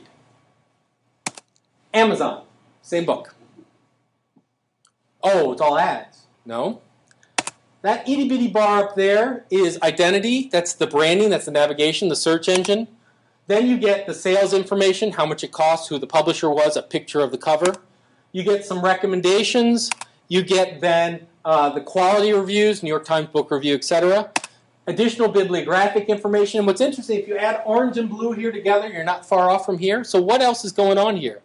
[SPEAKER 1] Amazon, same book. Oh, it's all ads. No. That itty-bitty bar up there is identity. That's the branding, that's the navigation, the search engine. Then you get the sales information, how much it costs, who the publisher was, a picture of the cover. You get some recommendations. You get then the quality reviews, New York Times Book Review, etc. Additional bibliographic information. And what's interesting, if you add orange and blue here together, you're not far off from here. So what else is going on here?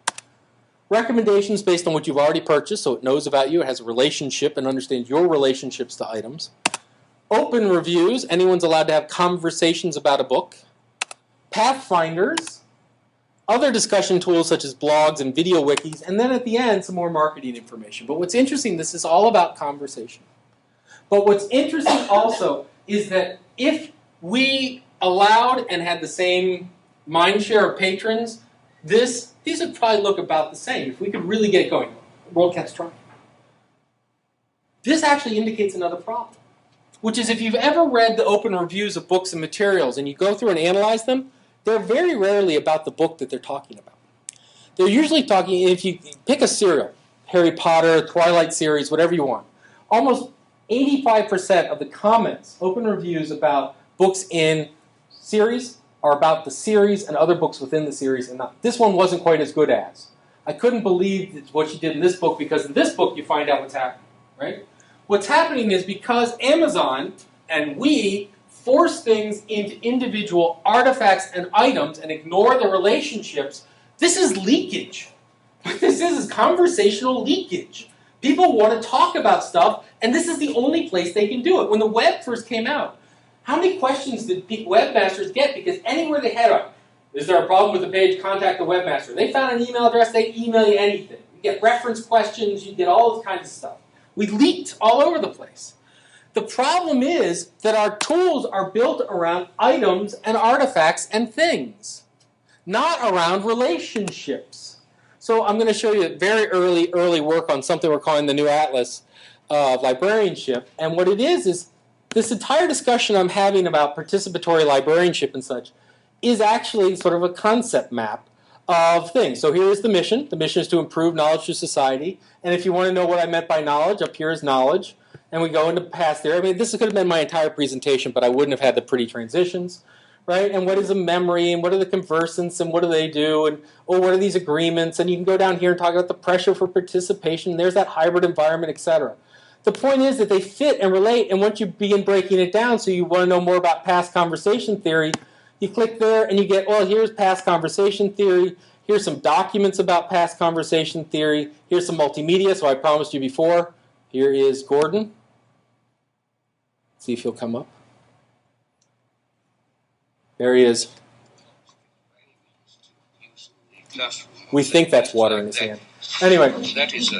[SPEAKER 1] Recommendations based on what you've already purchased, so it knows about you, it has a relationship and understands your relationships to items. Open reviews, anyone's allowed to have conversations about a book. Pathfinders, other discussion tools such as blogs and video wikis, and then at the end, some more marketing information. But what's interesting, this is all about conversation. But what's interesting also is that if we allowed and had the same mind share of patrons, these would probably look about the same if we could really get it going. WorldCat's trying. This actually indicates another problem, which is if you've ever read the open reviews of books and materials and you go through and analyze them, they're very rarely about the book that they're talking about. They're usually talking, if you pick a serial, Harry Potter, Twilight series, whatever you want, almost 85% of the comments, open reviews about books in series are about the series and other books within the series, and not, this one wasn't quite as good as. I couldn't believe what she did in this book because in this book you find out what's happening, right? What's happening is because Amazon and we force things into individual artifacts and items and ignore the relationships, this is leakage. What this is conversational leakage. People want to talk about stuff, and this is the only place they can do it. When the web first came out, how many questions did webmasters get? Because anywhere they had is there a problem with the page, contact the webmaster. They found an email address, they email you anything. You get reference questions, you get all this kinds of stuff. We leaked all over the place. The problem is that our tools are built around items and artifacts and things, not around relationships. So I'm going to show you very early work on something we're calling the new Atlas of librarianship. And what it is this entire discussion I'm having about participatory librarianship and such is actually sort of a concept map of things. So here is the mission. The mission is to improve knowledge to society. And if you want to know what I meant by knowledge, up here is knowledge. And we go into past there. I mean, this could have been my entire presentation, but I wouldn't have had the pretty transitions, right? And what is a memory, and what are the conversants, and what do they do, and what are these agreements? And you can go down here and talk about the pressure for participation. There's that hybrid environment, etc. The point is that they fit and relate, and once you begin breaking it down, so you want to know more about past conversation theory, you click there and you get, well, here's past conversation theory, here's some documents about past conversation theory, here's some multimedia, so I promised you before. Here is Gordon. See if he'll come up. There he is. We think that's water in his hand. Anyway.
[SPEAKER 2] That is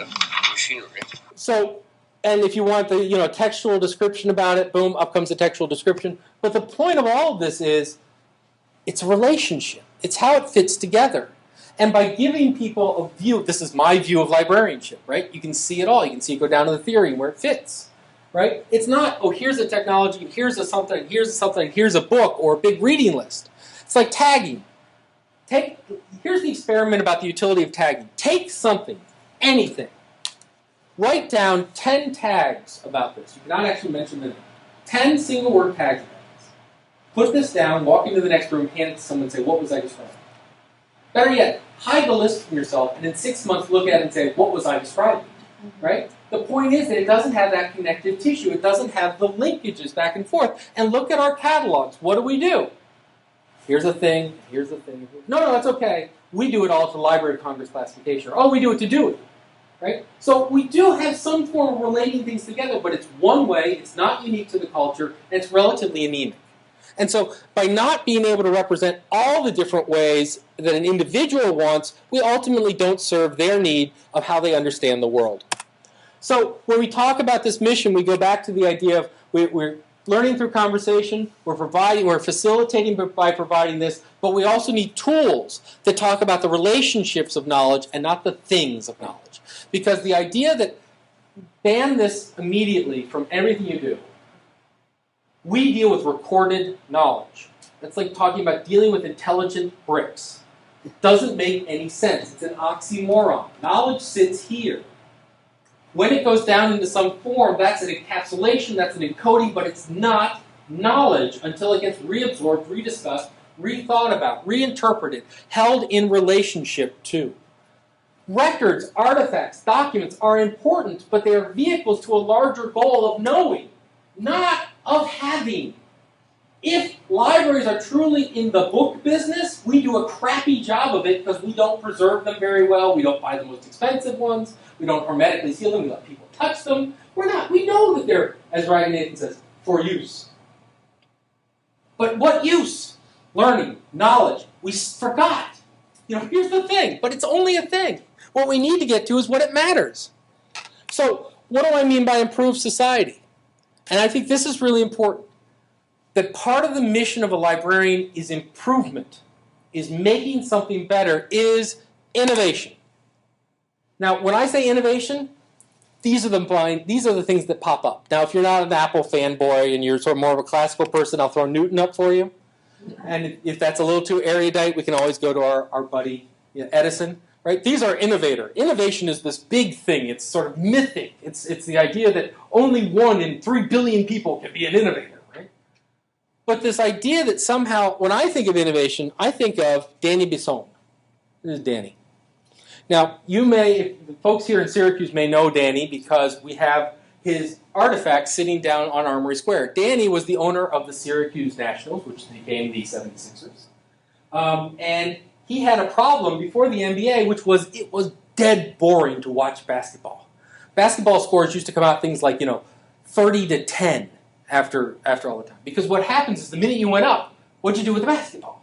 [SPEAKER 2] machinery.
[SPEAKER 1] So, and if you want the textual description about it, boom, up comes the textual description. But the point of all of this is, it's a relationship. It's how it fits together. And by giving people a view, this is my view of librarianship, right? You can see it all. You can see it go down to the theory and where it fits, right? It's not, oh, here's a technology, here's a something, here's a book or a big reading list. It's like tagging. Here's the experiment about the utility of tagging. Take something, anything. Write down 10 tags about this. You cannot actually mention the name. 10 single-word tags about this. Put this down, walk into the next room, hand it to someone and say, what was I describing? Better yet, hide the list from yourself and in 6 months look at it and say, what was I describing? Right? The point is that it doesn't have that connective tissue. It doesn't have the linkages back and forth. And look at our catalogs. What do? Here's a thing, here's a thing. No, that's okay. We do it all to Library of Congress classification. Or, we do it to do it. Right? So we do have some form of relating things together, but it's one way, it's not unique to the culture, and it's relatively anemic. And so by not being able to represent all the different ways that an individual wants, we ultimately don't serve their need of how they understand the world. So when we talk about this mission, we go back to the idea of we're learning through conversation, we're facilitating by providing this, but we also need tools that talk about the relationships of knowledge and not the things of knowledge. Because the idea that ban this immediately from everything you do, we deal with recorded knowledge. That's like talking about dealing with intelligent bricks. It doesn't make any sense. It's an oxymoron. Knowledge sits here. When it goes down into some form, that's an encapsulation, that's an encoding, but it's not knowledge until it gets reabsorbed, rediscussed, rethought about, reinterpreted, held in relationship to. Records, artifacts, documents are important, but they are vehicles to a larger goal of knowing, not of having. If libraries are truly in the book business, we do a crappy job of it because we don't preserve them very well, we don't buy the most expensive ones, we don't hermetically seal them, we let people touch them. We know that they're, as Ryan Nathan says, for use. But what use? Learning, knowledge. We forgot. Here's the thing, but it's only a thing. What we need to get to is what it matters. So, what do I mean by improved society? And I think this is really important. That part of the mission of a librarian is improvement, is making something better, is innovation. Now, when I say innovation, these are the things that pop up. Now, if you're not an Apple fanboy and you're sort of more of a classical person, I'll throw Newton up for you. And if that's a little too erudite, we can always go to our buddy Edison. Right? These are innovator. Innovation is this big thing. It's sort of mythic. It's the idea that only 1 in 3 billion people can be an innovator. Right? But this idea that somehow, when I think of innovation, I think of Danny Bisson. This is Danny. Now, the folks here in Syracuse may know Danny because we have his artifacts sitting down on Armory Square. Danny was the owner of the Syracuse Nationals, which became the 76ers. And he had a problem before the NBA, which was it was dead boring to watch basketball. Basketball scores used to come out things like 30-10 after all the time. Because what happens is the minute you went up, what'd you do with the basketball?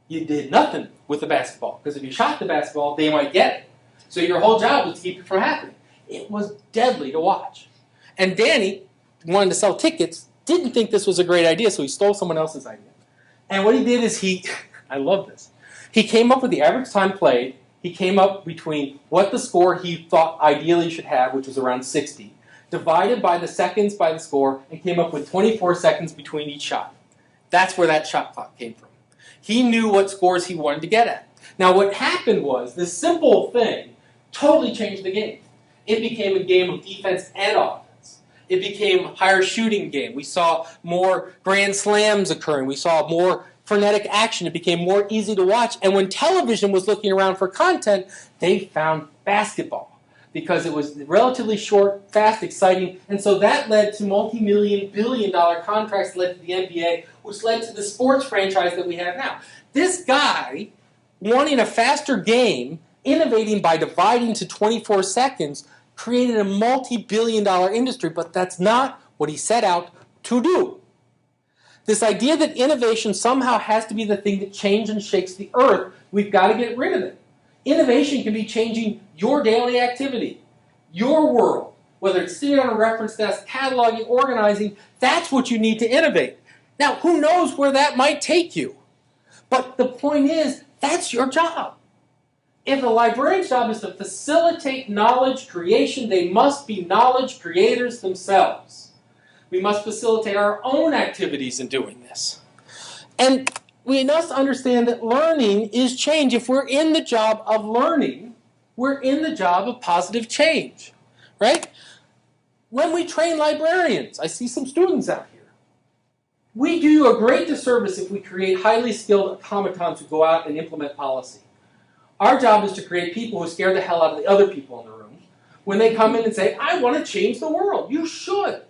[SPEAKER 1] You did nothing with the basketball. Because if you shot the basketball, they might get it. So your whole job was to keep it from happening. It was deadly to watch. And Danny wanted to sell tickets, didn't think this was a great idea, so he stole someone else's idea. And what he did is I love this. He came up with the average time played. He came up between what the score he thought ideally should have, which was around 60, divided by the seconds by the score, and came up with 24 seconds between each shot. That's where that shot clock came from. He knew what scores he wanted to get at. Now what happened was, this simple thing totally changed the game. It became a game of defense and offense. It became a higher shooting game. We saw more grand slams occurring. We saw more frenetic action. It became more easy to watch. And when television was looking around for content, they found basketball because it was relatively short, fast, exciting. And so that led to multi-million, billion-dollar contracts that led to the NBA, which led to the sports franchise that we have now. This guy, wanting a faster game, innovating by dividing to 24 seconds, created a multi-billion-dollar industry, but that's not what he set out to do. This idea that innovation somehow has to be the thing that changes and shakes the earth, we've got to get rid of it. Innovation can be changing your daily activity, your world, whether it's sitting on a reference desk, cataloging, organizing, that's what you need to innovate. Now, who knows where that might take you? But the point is, that's your job. If a librarian's job is to facilitate knowledge creation, they must be knowledge creators themselves. We must facilitate our own activities in doing this. And we must understand that learning is change. If we're in the job of learning, we're in the job of positive change, right? When we train librarians, I see some students out here. We do you a great disservice if we create highly skilled automatons who go out and implement policy. Our job is to create people who scare the hell out of the other people in the room when they come in and say, I want to change the world. You should.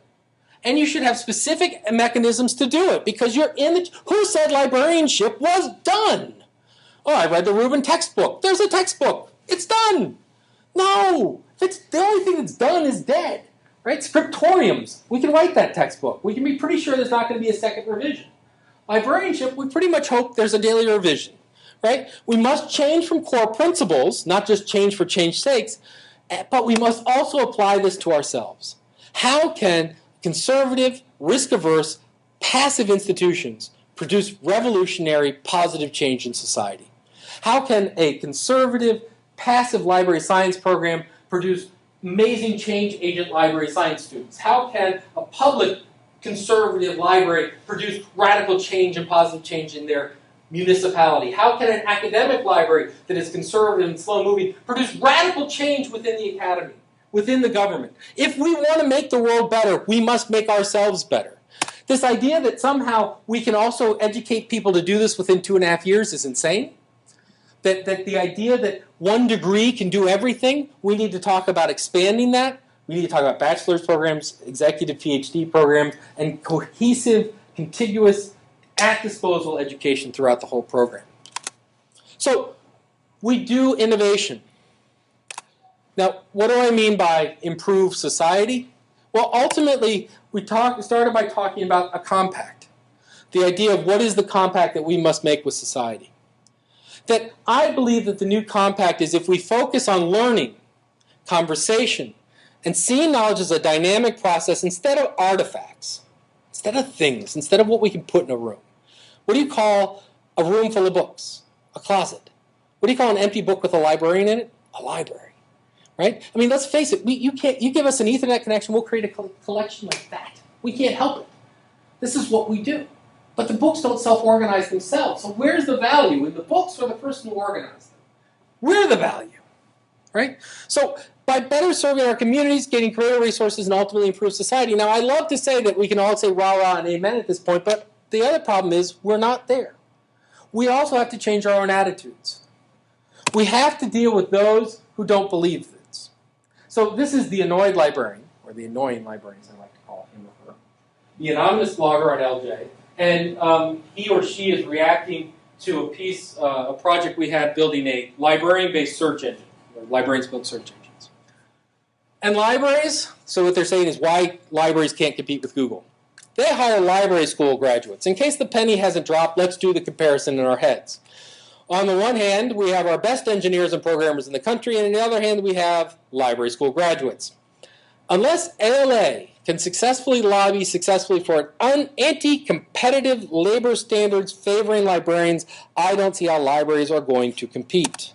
[SPEAKER 1] And you should have specific mechanisms to do it because you're in the... Who said librarianship was done? Oh, I read the Rubin textbook. There's a textbook. It's done. No. The only thing that's done is dead. Right? Scriptoriums. We can write that textbook. We can be pretty sure there's not going to be a second revision. Librarianship, we pretty much hope there's a daily revision. Right? We must change from core principles, not just change for change's sake, but we must also apply this to ourselves. How can conservative, risk-averse, passive institutions produce revolutionary, positive change in society? How can a conservative, passive library science program produce amazing change agent library science students? How can a public, conservative library produce radical change and positive change in their municipality? How can an academic library that is conservative and slow-moving produce radical change within the academy, within the government? If we want to make the world better, we must make ourselves better. This idea that somehow we can also educate people to do this within 2.5 years is insane. That the idea that one degree can do everything, we need to talk about expanding that. We need to talk about bachelor's programs, executive PhD programs, and cohesive, contiguous, at-disposal education throughout the whole program. So we do innovation. Now, what do I mean by improve society? Well, ultimately, we started by talking about a compact. The idea of what is the compact that we must make with society. That I believe that the new compact is if we focus on learning, conversation, and seeing knowledge as a dynamic process instead of artifacts, instead of things, instead of what we can put in a room. What do you call a room full of books? A closet. What do you call an empty book with a librarian in it? A library. Right? I mean, let's face it. You give us an Ethernet connection, we'll create a collection like that. We can't help it. This is what we do. But the books don't self-organize themselves. So where's the value? In the books or the person who organized them? We're the value. Right? So by better serving our communities, getting greater resources, and ultimately improve society. Now, I love to say that we can all say rah, rah, and amen at this point, but the other problem is we're not there. We also have to change our own attitudes. We have to deal with those who don't believe this. So this is the annoyed librarian, or the annoying librarian, as I like to call him or her, the anonymous blogger on LJ, and he or she is reacting to a project we had building a librarian-based search engine, where librarians build search engines. And libraries, so what they're saying is why libraries can't compete with Google. They hire library school graduates. In case the penny hasn't dropped, let's do the comparison in our heads. On the one hand, we have our best engineers and programmers in the country, and on the other hand, we have library school graduates. Unless ALA can successfully lobby for an anti-competitive labor standards favoring librarians, I don't see how libraries are going to compete.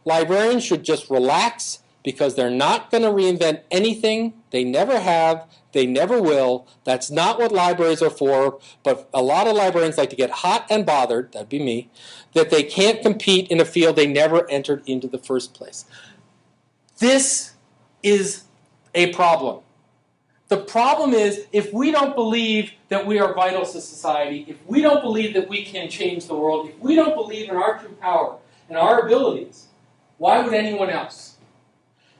[SPEAKER 1] Librarians should just relax because they're not going to reinvent anything. They never have. They never will. That's not what libraries are for, but a lot of librarians like to get hot and bothered, that'd be me, that they can't compete in a field they never entered into the first place. This is a problem. The problem is if we don't believe that we are vital to society, if we don't believe that we can change the world, if we don't believe in our true power and our abilities, why would anyone else?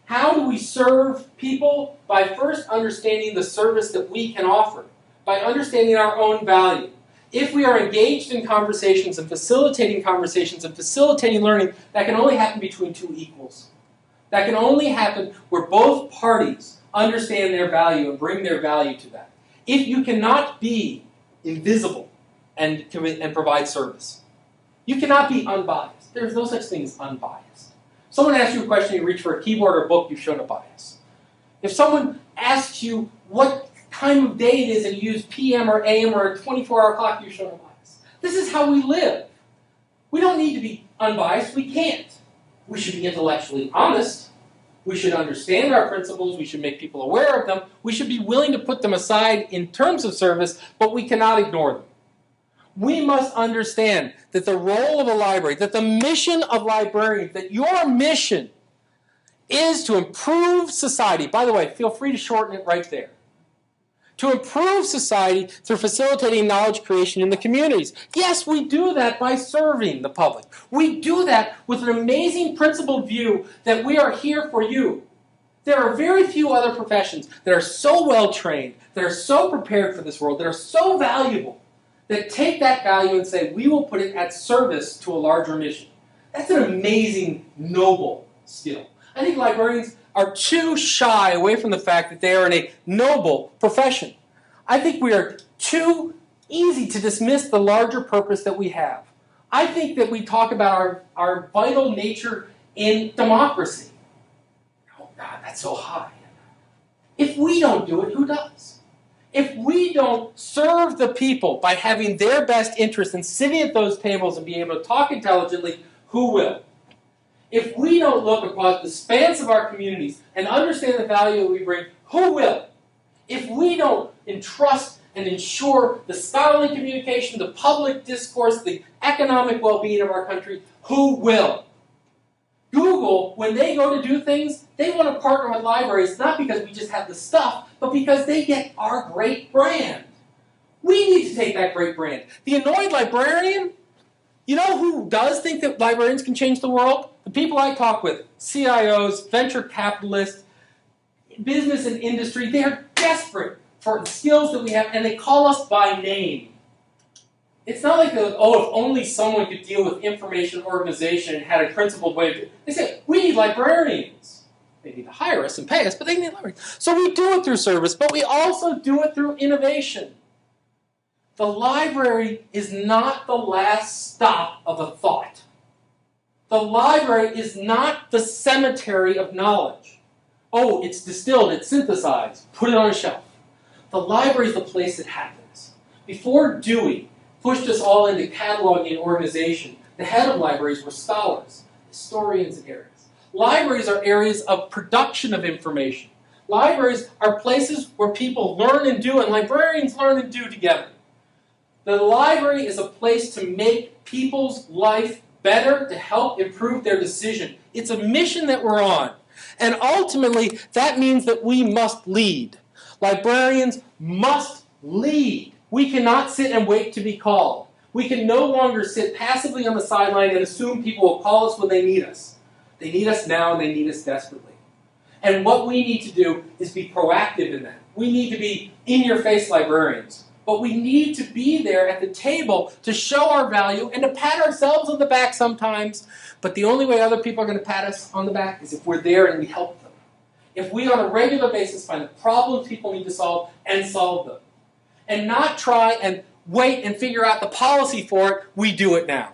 [SPEAKER 1] How do we serve people? By first understanding the service that we can offer, by understanding our own value. If we are engaged in conversations and facilitating learning, that can only happen between two equals. That can only happen where both parties understand their value and bring their value to that. If you cannot be invisible and provide service, you cannot be unbiased. There's no such thing as unbiased. Someone asks you a question, you reach for a keyboard or a book, you've shown a bias. If someone asks you what time of day it is and you use PM or AM or a 24-hour clock, you've shown a bias. This is how we live. We don't need to be unbiased. We can't. We should be intellectually honest. We should understand our principles. We should make people aware of them. We should be willing to put them aside in terms of service, but we cannot ignore them. We must understand that the role of a library, that the mission of librarians, that your mission is to improve society. By the way, feel free to shorten it right there. To improve society through facilitating knowledge creation in the communities. Yes, we do that by serving the public. We do that with an amazing principled view that we are here for you. There are very few other professions that are so well trained, that are so prepared for this world, that are so valuable, that take that value and say, we will put it at service to a larger mission. That's an amazing, noble skill. I think librarians are too shy away from the fact that they are in a noble profession. I think we are too easy to dismiss the larger purpose that we have. I think that we talk about our vital nature in democracy. Oh God, that's so high. If we don't do it, who does? If we don't serve the people by having their best interests and sitting at those tables and being able to talk intelligently, who will? If we don't look across the spans of our communities and understand the value that we bring, who will? If we don't entrust and ensure the scholarly communication, the public discourse, the economic well-being of our country, who will? Google, when they go to do things, they want to partner with libraries, not because we just have the stuff, but because they get our great brand. We need to take that great brand. The annoyed librarian, You know who does think that librarians can change the world? The people I talk with, CIOs, venture capitalists, business and industry, they are desperate for the skills that we have, and they call us by name. It's not like, if only someone could deal with information organization and had a principled way to do it. They say, we need librarians. They need to hire us and pay us, but they need librarians. So we do it through service, but we also do it through innovation. The library is not the last stop of a thought. The library is not the cemetery of knowledge. Oh, it's distilled, it's synthesized, put it on a shelf. The library is the place it happens. Before Dewey pushed us all into cataloging and organization, the head of libraries were scholars, historians and areas. Libraries are areas of production of information. Libraries are places where people learn and do, and librarians learn and do together. The library is a place to make people's life better, to help improve their decision. It's a mission that we're on. And ultimately, that means that we must lead. Librarians must lead. We cannot sit and wait to be called. We can no longer sit passively on the sideline and assume people will call us when they need us. They need us now, and they need us desperately. And what we need to do is be proactive in that. We need to be in-your-face librarians. But we need to be there at the table to show our value and to pat ourselves on the back sometimes. But the only way other people are going to pat us on the back is if we're there and we help them. If we on a regular basis find the problems people need to solve and solve them. And not try and wait and figure out the policy for it, we do it now.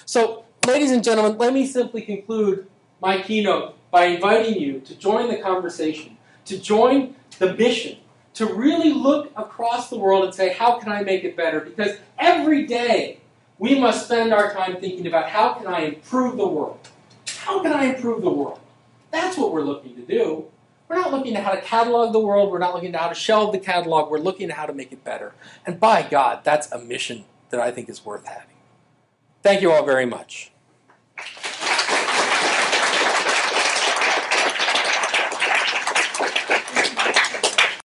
[SPEAKER 1] So, ladies and gentlemen, let me simply conclude my keynote by inviting you to join the conversation, to join the mission, to really look across the world and say, how can I make it better? Because every day we must spend our time thinking about how can I improve the world? How can I improve the world? That's what we're looking to do. We're not looking at how to catalog the world. We're not looking at how to shelve the catalog. We're looking at how to make it better. And by God, that's a mission that I think is worth having. Thank you all very much.